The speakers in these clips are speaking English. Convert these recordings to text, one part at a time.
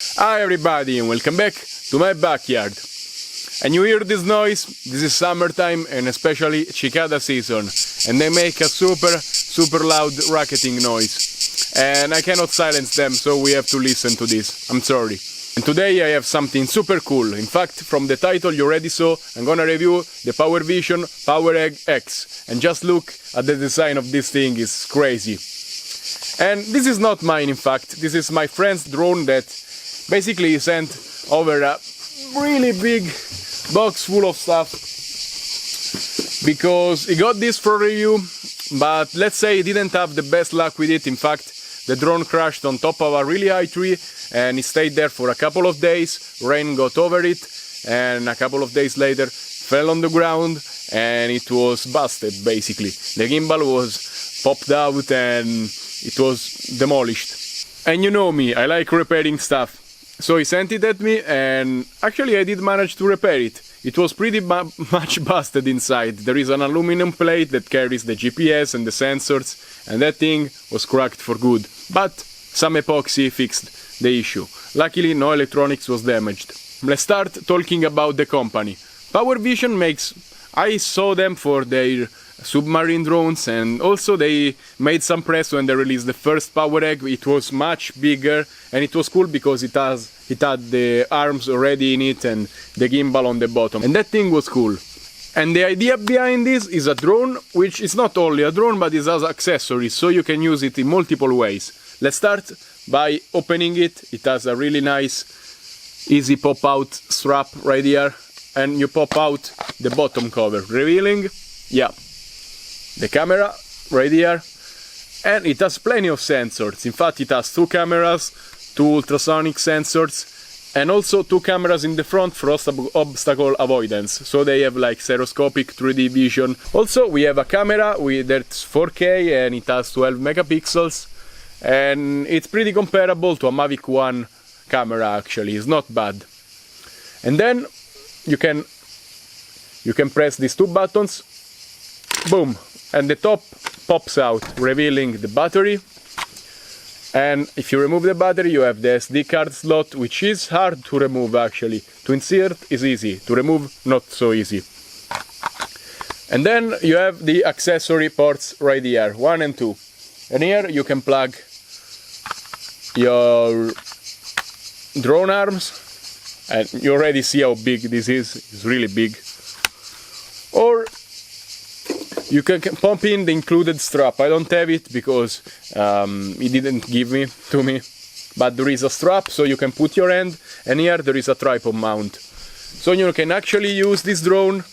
Hi everybody and welcome back to my backyard. And you hear this noise? This is summertime and especially cicada season, and they make a super loud racketing noise. And I cannot silence them, so we have to listen to this. I'm sorry. And today I have something super cool. In fact, from the title you already saw, I'm gonna review the Powervision Poweregg X. And just look at the design of this thing, it's crazy. And this is not mine, in fact. This is my friend's drone that basically he sent over a really big box full of stuff because he got this for review, but let's say he didn't have the best luck with it. In fact, the drone crashed on top of a really high tree and it stayed there for a couple of days. Rain got over it and a couple of days later fell on the ground and it was busted basically. The gimbal was popped out and it was demolished. And you know me, I like repairing stuff. So he sent it at me and actually I did manage to repair it. It was pretty much busted inside. There is an aluminum plate that carries the GPS and the sensors, and that thing was cracked for good. But some epoxy fixed the issue. Luckily no electronics was damaged. Let's start talking about the company. Powervision makes... I saw them for their submarine drones, and also they made some press when they released the first Poweregg. It was much bigger and it was cool because it had the arms already in it and the gimbal on the bottom, and that thing was cool. And the idea behind this is a drone which is not only a drone but it has accessories, so you can use it in multiple ways. Let's start by opening it. It has a really nice easy pop out strap right here, and you pop out the bottom cover, revealing, yeah, the camera right here. And it has plenty of sensors. In fact, it has 2 cameras, 2 ultrasonic sensors, and also 2 cameras in the front for obstacle avoidance, so they have like stereoscopic 3D vision. Also we have a camera that's 4K and it has 12 megapixels, and it's pretty comparable to a Mavic 1 camera actually, it's not bad. And then you can press these 2 buttons, boom, and the top pops out, revealing the battery. And if you remove the battery, you have the SD card slot, which is hard to remove actually. To insert is easy, to remove not so easy. And then you have the accessory ports right here, 1 and 2. And here you can plug your drone arms, and you already see how big this is, it's really big. Or you can pump in the included strap. I don't have it because he didn't give me to me, but there is a strap so you can put your hand, and here there is a tripod mount. So you can actually use this drone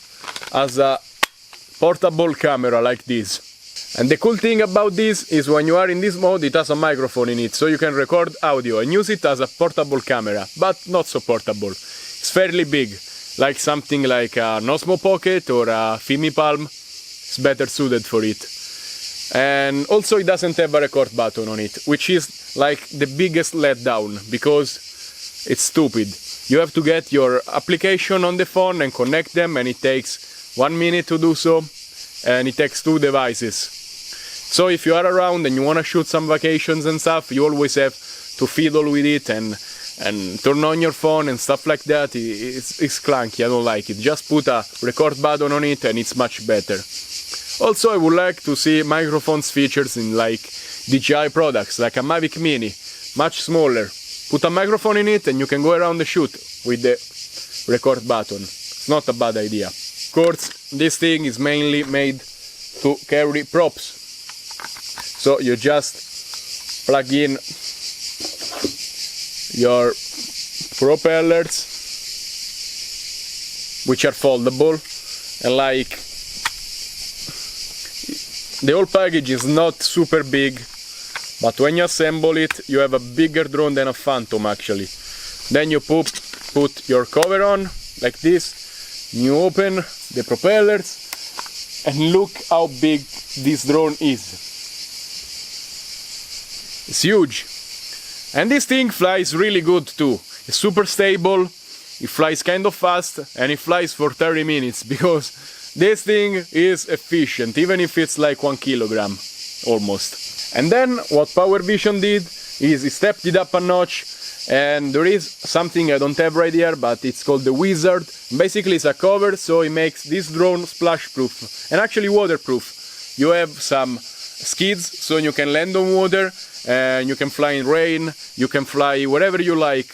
as a portable camera like this. And the cool thing about this is when you are in this mode, it has a microphone in it, so you can record audio and use it as a portable camera, but not so portable. It's fairly big, like something like an Osmo Pocket or a Fimi Palm. It's better suited for it. And also it doesn't have a record button on it, which is like the biggest letdown because it's stupid. You have to get your application on the phone and connect them, and it takes 1 minute to do so, and it takes 2 devices. So if you are around and you want to shoot some vacations and stuff, you always have to fiddle with it and turn on your phone and stuff like that. It's clunky, I don't like it. Just put a record button on it and it's much better. Also, I would like to see microphones features in like DJI products, like a Mavic Mini, much smaller. Put a microphone in it and you can go around the shoot with the record button. It's not a bad idea. Of course, this thing is mainly made to carry props. So you just plug in your propellers, which are foldable, and like the whole package is not super big, but when you assemble it you have a bigger drone than a Phantom actually. Then you put your cover on like this, you open the propellers, and look how big this drone is. It's huge. And this thing flies really good too. It's super stable, it flies kind of fast, and it flies for 30 minutes because this thing is efficient, even if it's like 1 kilogram almost. And then what Powervision did is he stepped it up a notch And there is something I don't have right here, but it's called the Wizard. Basically it's a cover, so it makes this drone splash proof and actually waterproof. You have some skids, so you can land on water, and you can fly in rain, you can fly wherever you like,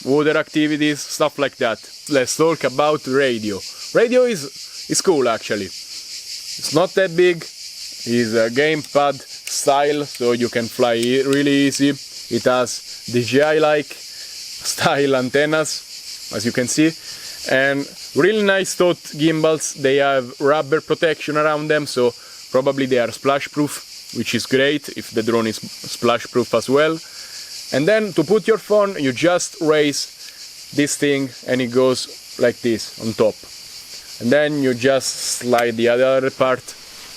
water activities, stuff like that. Let's talk about radio. Radio is cool actually. It's not that big, it's a gamepad style, so you can fly really easy. It has DJI-like style antennas, as you can see, and really nice tote gimbals. They have rubber protection around them, so probably they are splash proof, which is great if the drone is splash proof as well. And then to put your phone, you just raise this thing and it goes like this on top. And then you just slide the other part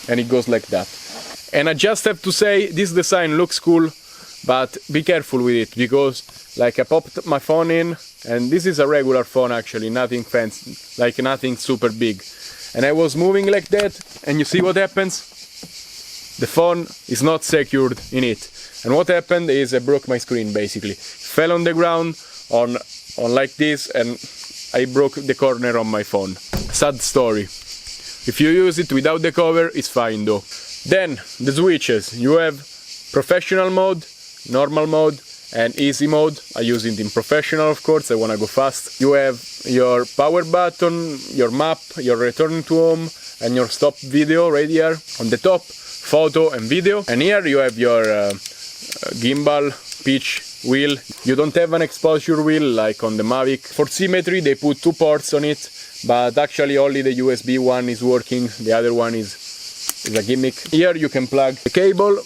and it goes like that. And I just have to say, this design looks cool, but be careful with it, because like I popped my phone in, and this is a regular phone actually, nothing fancy, like nothing super big. And I was moving like that, and you see what happens? The phone is not secured in it. And what happened is I broke my screen basically. Fell on the ground on like this, and I broke the corner on my phone. Sad story. If you use it without the cover, it's fine though. Then the switches. You have professional mode, normal mode, and easy mode. I use it in professional, of course, I wanna go fast. You have your power button, your map, your return to home, and your stop video right here. On the top, photo and video. And here you have your gimbal, pitch, wheel. You don't have an exposure wheel like on the Mavic. For symmetry they put 2 ports on it, but actually only the USB one is working, the other one is a gimmick. Here you can plug the cable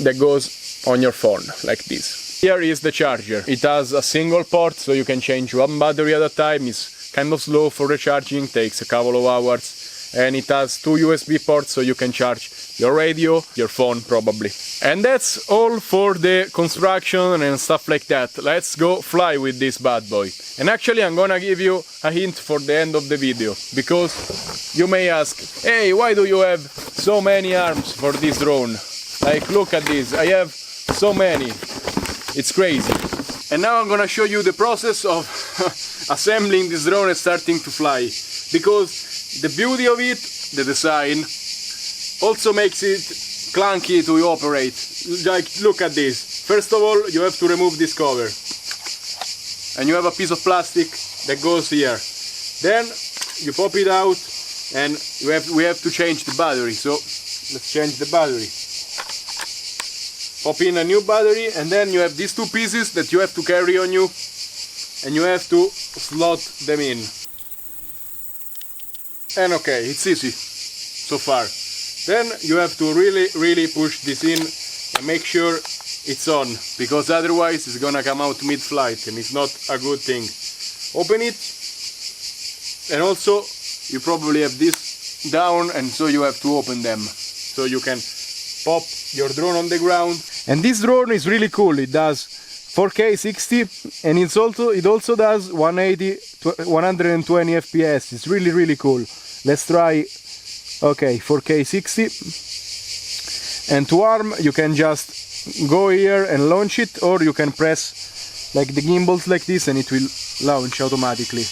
that goes on your phone, like this. Here is the charger. It has a single port, so you can change one battery at a time. It's kind of slow for recharging, takes a couple of hours. And it has 2 USB ports, so you can charge your radio, your phone probably. And that's all for the construction and stuff like that. Let's go fly with this bad boy. And actually I'm gonna give you a hint for the end of the video, because you may ask, hey, why do you have so many arms for this drone? Like, look at this, I have so many, it's crazy. And now I'm gonna show you the process of assembling this drone and starting to fly, because the beauty of it, the design, also makes it clunky to operate. Like, look at this. First of all, you have to remove this cover, and you have a piece of plastic that goes here. Then you pop it out, and we have to change the battery. So let's change the battery. Pop in a new battery, and then you have these 2 pieces that you have to carry on you, and you have to slot them in. And okay, it's easy so far. Then you have to really push this in and make sure it's on, because otherwise it's gonna come out mid-flight and it's not a good thing. Open it, and also you probably have this down, and so you have to open them so you can pop your drone on the ground. And this drone is really cool. It does 4K 60, and it also does 120 FPS. It's really cool. Let's try. Okay, 4K 60. And to arm, you can just go here and launch it, or you can press like the gimbals like this and it will launch automatically.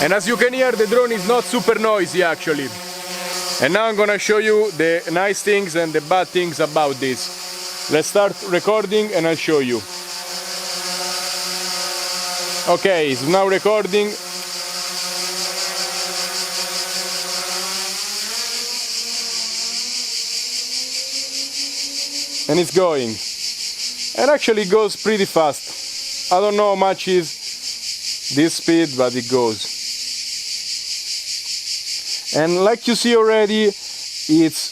And as you can hear, the drone is not super noisy actually. And now I'm gonna show you the nice things and the bad things about this. Let's start recording and I'll show you. Okay, it's now recording. And it's going. And actually it goes pretty fast. I don't know how much is this speed, but it goes. And like you see already, it's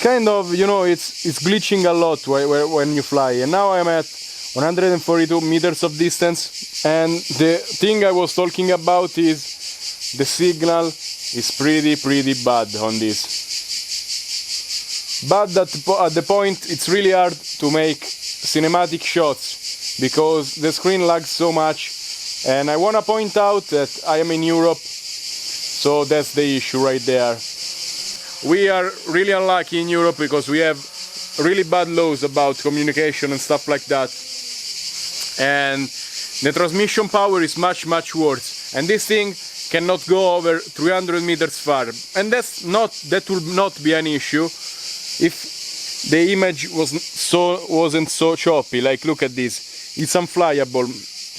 kind of, you know, it's glitching a lot when you fly. And now I'm at 142 meters of distance, and the thing I was talking about is the signal is pretty bad on this. But at the point it's really hard to make cinematic shots because the screen lags so much, and I want to point out that I am in Europe, so that's the issue right there. we are really unlucky in Europe because we have really bad laws about communication and stuff like that, and the transmission power is much worse, and this thing cannot go over 300 meters far, and that will not be an issue if the image wasn't so choppy. Like, look at this, it's unflyable.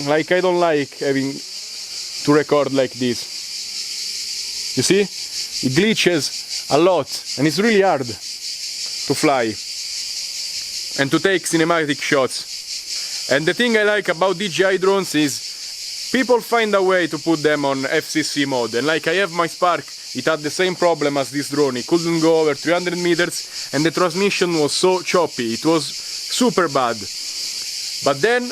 Like, I don't like having to record like this. You see, it glitches a lot, and it's really hard to fly and to take cinematic shots. And the thing I like about DJI drones is people find a way to put them on FCC mode. And like, I have my Spark, it had the same problem as this drone. It couldn't go over 300 meters and the transmission was so choppy. It was super bad. But then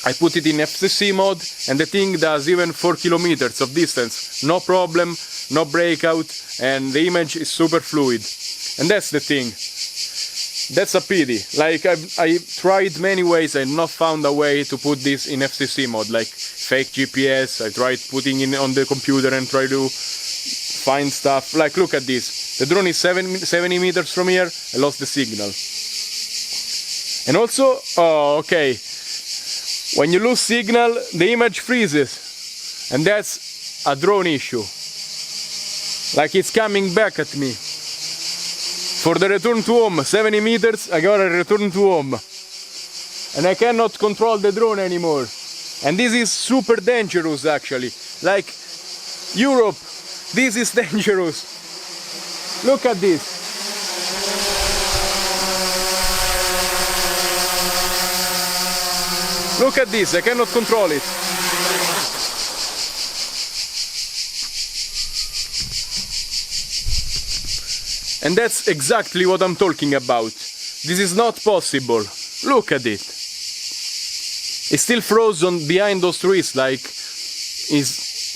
I put it in FCC mode and the thing does even 4 kilometers of distance. No problem, no breakout, and the image is super fluid. And that's the thing. That's a pity. Like, I tried many ways and not found a way to put this in FCC mode, like fake GPS. I tried putting it on the computer and try to find stuff. Like, look at this. The drone is 70 meters from here. I lost the signal. And also, oh, okay, when you lose signal, the image freezes. And that's a drone issue. Like, it's coming back at me. For the return to home, 70 meters, I gotta return to home. And I cannot control the drone anymore. And this is super dangerous, actually. Like, Europe, this is dangerous. Look at this. Look at this, I cannot control it. And that's exactly what I'm talking about. This is not possible. Look at it. It's still frozen behind those trees, like, it's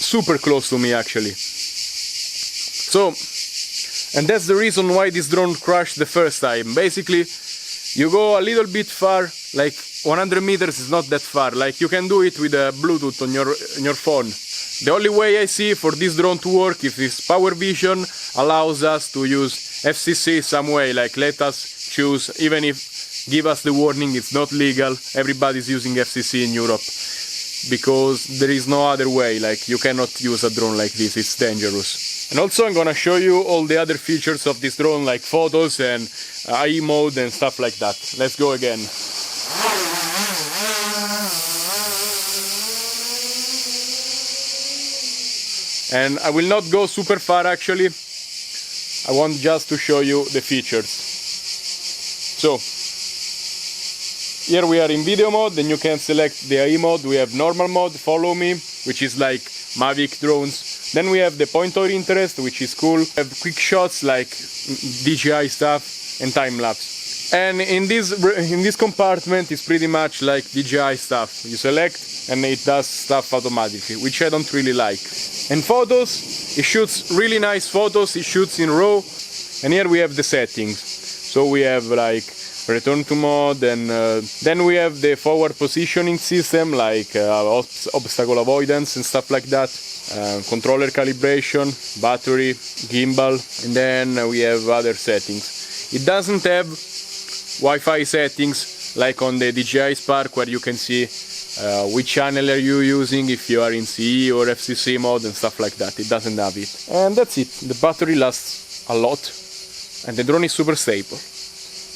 super close to me actually. So, and that's the reason why this drone crashed the first time. Basically, you go a little bit far, like 100 meters is not that far. Like, you can do it with a Bluetooth on your phone. The only way I see for this drone to work if this Powervision allows us to use FCC some way, like let us choose, even if give us the warning it's not legal, everybody's using FCC in Europe, because there is no other way, like you cannot use a drone like this, it's dangerous. And also I'm gonna show you all the other features of this drone, like photos and AI mode and stuff like that. Let's go again. And I will not go super far actually, I want just to show you the features. So, here we are in video mode, then you can select the AI mode. We have normal mode, follow me, which is like Mavic drones. Then we have the point of interest, which is cool. We have quick shots like DJI stuff and time lapse. And in this compartment is pretty much like DJI stuff. You select and it does stuff automatically, which I don't really like. And photos, it shoots really nice photos, it shoots in RAW. And here we have the settings. So we have like return to mode, and then we have the forward positioning system, like obstacle avoidance and stuff like that. Controller calibration, battery, gimbal, and then we have other settings. It doesn't have Wi-Fi settings like on the DJI Spark, where you can see which channel are you using, if you are in CE or FCC mode and stuff like that. It doesn't have it. And that's it. The battery lasts a lot and the drone is super stable.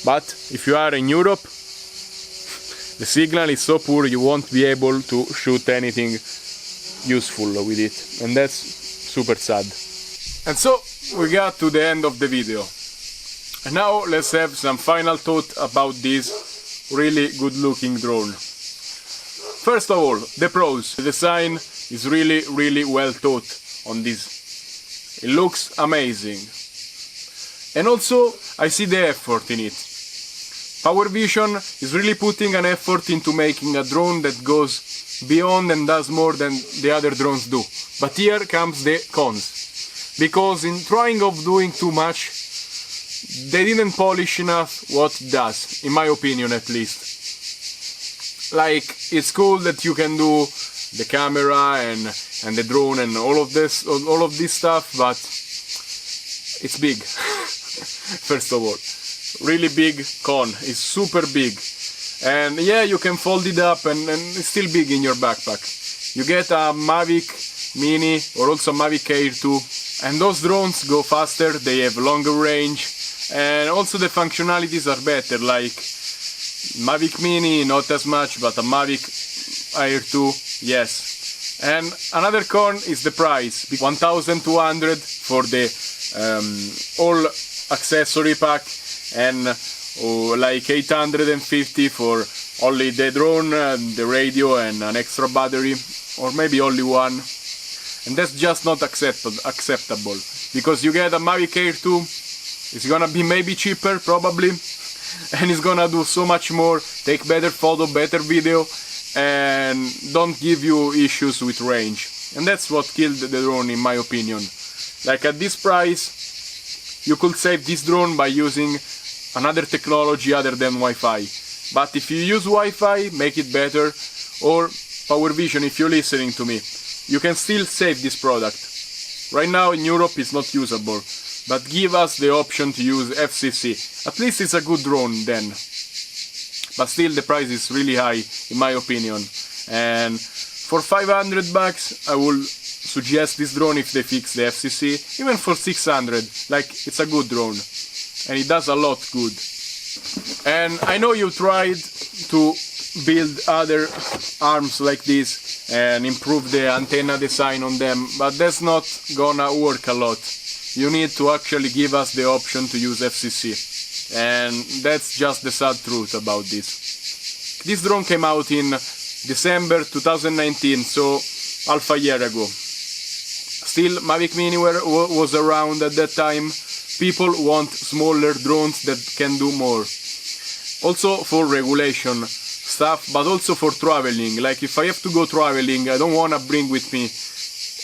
But if you are in Europe, the signal is so poor you won't be able to shoot anything useful with it, and that's super sad. And so we got to the end of the video. And now let's have some final thought about this really good looking drone. First of all, the pros. The design is really well thought on this. It looks amazing. And also I see the effort in it. Powervision is really putting an effort into making a drone that goes beyond and does more than the other drones do. But here comes the cons. Because in trying of doing too much, they didn't polish enough what it does, in my opinion at least. Like, it's cool that you can do the camera and the drone and all of this stuff, but it's big. First of all, really big cone, it's super big, and yeah, you can fold it up and it's still big in your backpack. You get a Mavic Mini or also Mavic Air 2, and those drones go faster, they have longer range, and also the functionalities are better, like Mavic Mini not as much, but a Mavic Air 2, yes. And another con is the price, 1,200 for the all accessory pack, and like 850 for only the drone, the radio and an extra battery, or maybe only one. And that's just not acceptable, because you get a Mavic Air 2, it's gonna be maybe cheaper probably, and it's gonna do so much more, take better photo, better video, and don't give you issues with range. And that's what killed the drone, in my opinion. Like, at this price you could save this drone by using another technology other than Wi-Fi. But if you use Wi-Fi, make it better, or Powervision, if you're listening to me, you can still save this product. Right now in Europe it's not usable, but give us the option to use FCC. At least it's a good drone then. But still the price is really high, in my opinion. And for 500 bucks I will suggest this drone if they fix the FCC. Even for 600, like, it's a good drone, and it does a lot good. And I know you tried to build other arms like this and improve the antenna design on them, but that's not gonna work a lot. You need to actually give us the option to use FCC, and that's just the sad truth about this. This drone came out in December 2019, so half a year ago. Still, Mavic Mini was around at that time. People want smaller drones that can do more. Also for regulation stuff, but also for traveling. Like, if I have to go traveling, I don't want to bring with me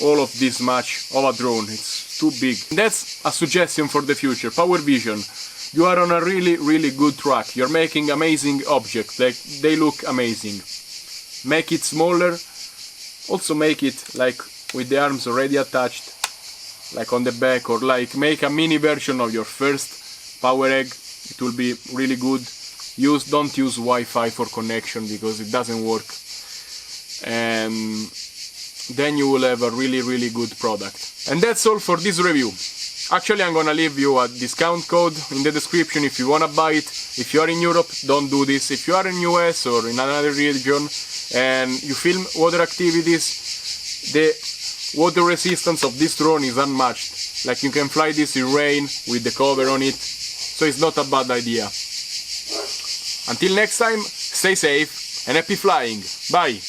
all of this much of a drone. It's too big. That's a suggestion for the future. Powervision, you are on a really good track. You're making amazing objects. Like, they look amazing. Make it smaller. Also make it like with the arms already attached, like on the back, or like make a mini version of your first Poweregg. It will be really good. Don't use Wi-Fi for connection, because it doesn't work, and then you will have a really good product. And that's all for this review. Actually, I'm gonna leave you a discount code in the description if you wanna buy it. If you are in Europe, don't do this. If you are in US or in another region and you film water activities, the water resistance of this drone is unmatched. Like, you can fly this in rain with the cover on it, so it's not a bad idea. Until next time, stay safe and happy flying. Bye!